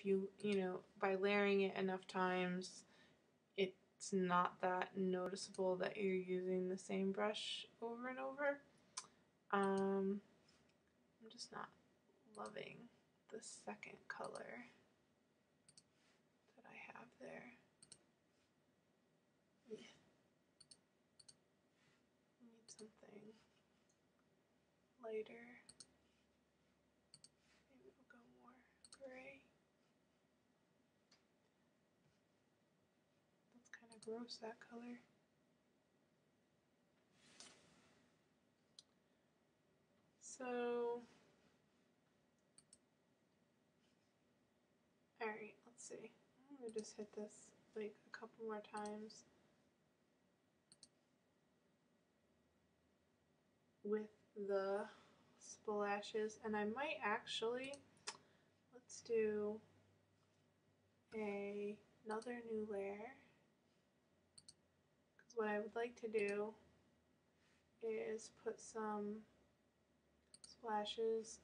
you know, by layering it enough times, it's not that noticeable that you're using the same brush over and over. I'm just not loving the second color that I have there. Yeah. I need something lighter. Maybe we'll go more gray. That's kind of gross, that color. So, alright, let's see. I'm going to just hit this like a couple more times with the splashes, and I might actually, let's do another new layer, because what I would like to do is put some splashes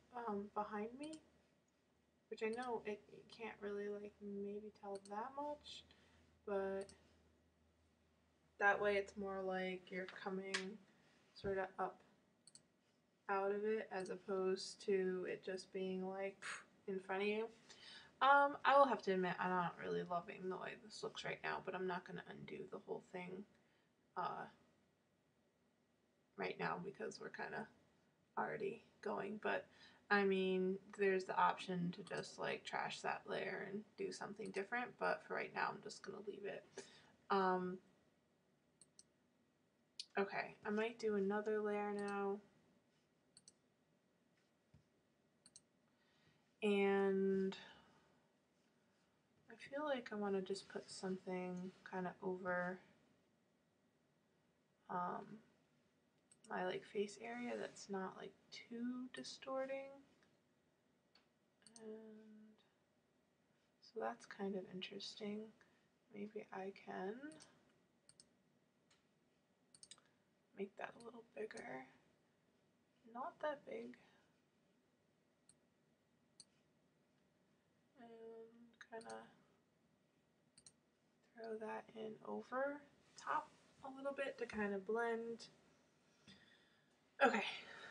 behind me, which I know you can't really like maybe tell that much, but that way it's more like you're coming sort of up out of it as opposed to it just being like in front of you. I will have to admit I'm not really loving the way this looks right now, but I'm not going to undo the whole thing right now because we're kind of already going. But I mean, there's the option to just like trash that layer and do something different, but for right now I'm just going to leave it. Okay, I might do another layer now. And I feel like I want to just put something kind of over my like face area that's not like too distorting. And so that's kind of interesting. Maybe I can make that a little bigger. Not that big. And kind of throw that in over top a little bit to kind of blend. Okay,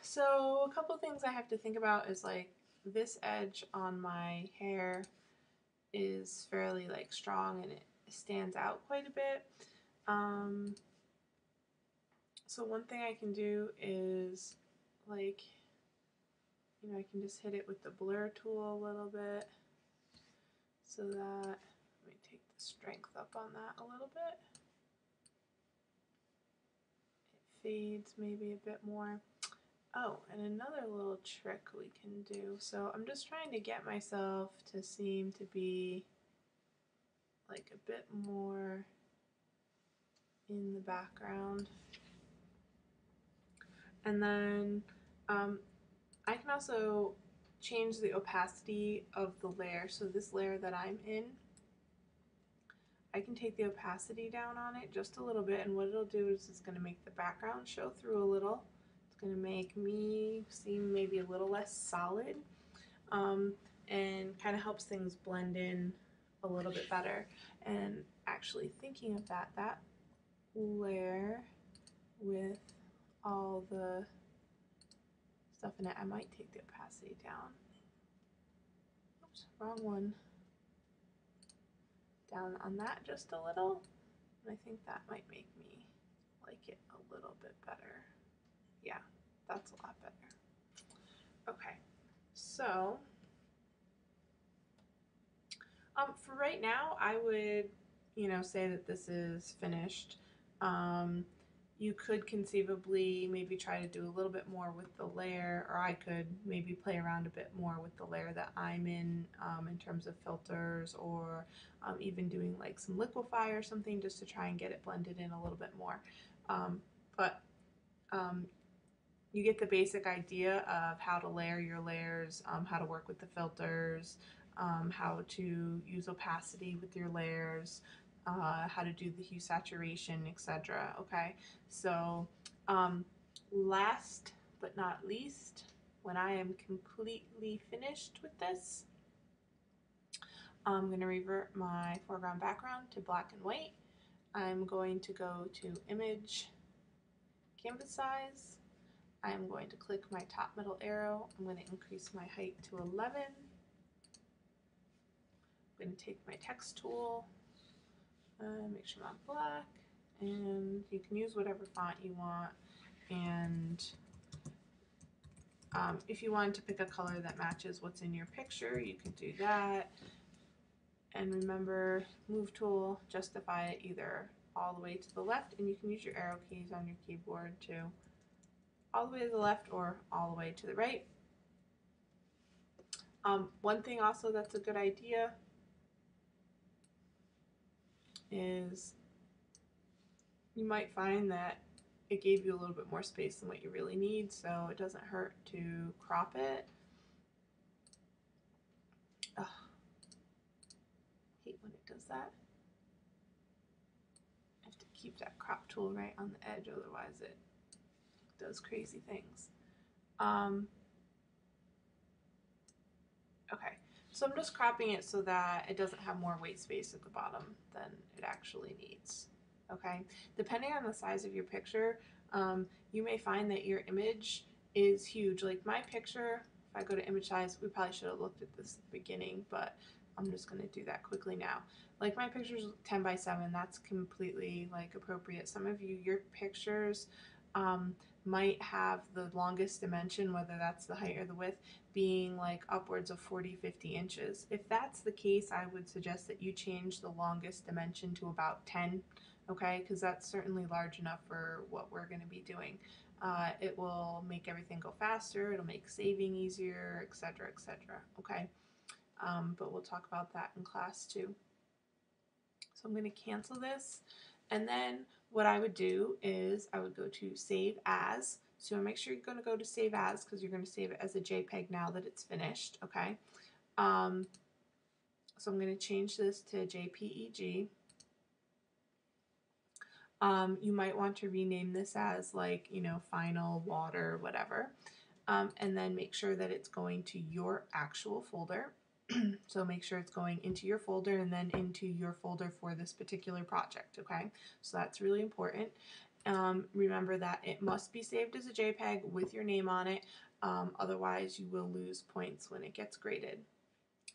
so a couple things I have to think about is like this edge on my hair is fairly like strong and it stands out quite a bit. So one thing I can do is like, you know, I can just hit it with the blur tool a little bit so that, let me take the strength up on that a little bit. It fades maybe a bit more. Oh, and another little trick we can do. So I'm just trying to get myself to seem to be like a bit more in the background. And then I can also change the opacity of the layer. So this layer that I'm in, I can take the opacity down on it just a little bit, and what it'll do is it's going to make the background show through a little. It's going to make me seem maybe a little less solid, and kind of helps things blend in a little bit better. And actually thinking of that, that layer with all the stuff in it, I might take the opacity down. Oops, wrong one. Down on that just a little. I think that might make me like it a little bit better. Yeah, that's a lot better. Okay, so for right now, I would, you know, say that this is finished. You could conceivably maybe try to do a little bit more with the layer, or I could maybe play around a bit more with the layer that I'm in terms of filters, or even doing like some liquify or something just to try and get it blended in a little bit more. But you get the basic idea of how to layer your layers, how to work with the filters, how to use opacity with your layers, how to do the hue saturation, etc. Okay, so last but not least, when I am completely finished with this, I'm going to revert my foreground background to black and white. I'm going to go to Image, Canvas Size. I'm going to click my top middle arrow. I'm going to increase my height to 11. I'm going to take my text tool, make sure I'm on black, and you can use whatever font you want. And if you wanted to pick a color that matches what's in your picture, you could do that. And remember, move tool, justify it either all the way to the left, and you can use your arrow keys on your keyboard to all the way to the left or all the way to the right. One thing also that's a good idea is you might find that it gave you a little bit more space than what you really need, so it doesn't hurt to crop it. Ugh. Hate when it does that. I have to keep that crop tool right on the edge, otherwise it does crazy things. Okay, so I'm just cropping it so that it doesn't have more white space at the bottom than it actually needs. Okay, depending on the size of your picture, you may find that your image is huge. Like my picture, if I go to image size, we probably should have looked at this at the beginning, but I'm just going to do that quickly now. Like my picture's 10 by 7, that's completely like appropriate. Some of you, your pictures might have the longest dimension, whether that's the height or the width, being like upwards of 40-50 inches. If that's the case, I would suggest that you change the longest dimension to about 10, okay, because that's certainly large enough for what we're going to be doing. It will make everything go faster, it'll make saving easier, etc., etc., okay? But we'll talk about that in class too. So I'm going to cancel this, and then what I would do is I would go to Save As. So make sure you're going to go to Save As because you're going to save it as a JPEG now that it's finished, okay? So I'm going to change this to JPEG. You might want to rename this as like, you know, Final, Water, whatever. And then make sure that it's going to your actual folder. So make sure it's going into your folder and then into your folder for this particular project, okay? So that's really important. Remember that it must be saved as a JPEG with your name on it, otherwise you will lose points when it gets graded.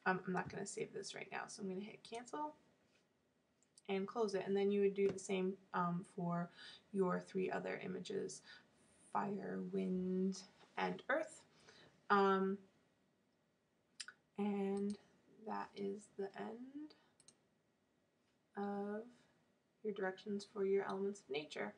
I'm not going to save this right now, so I'm going to hit cancel and close it, and then you would do the same for your 3 other images, fire, wind, and earth. And that is the end of your directions for your elements of nature.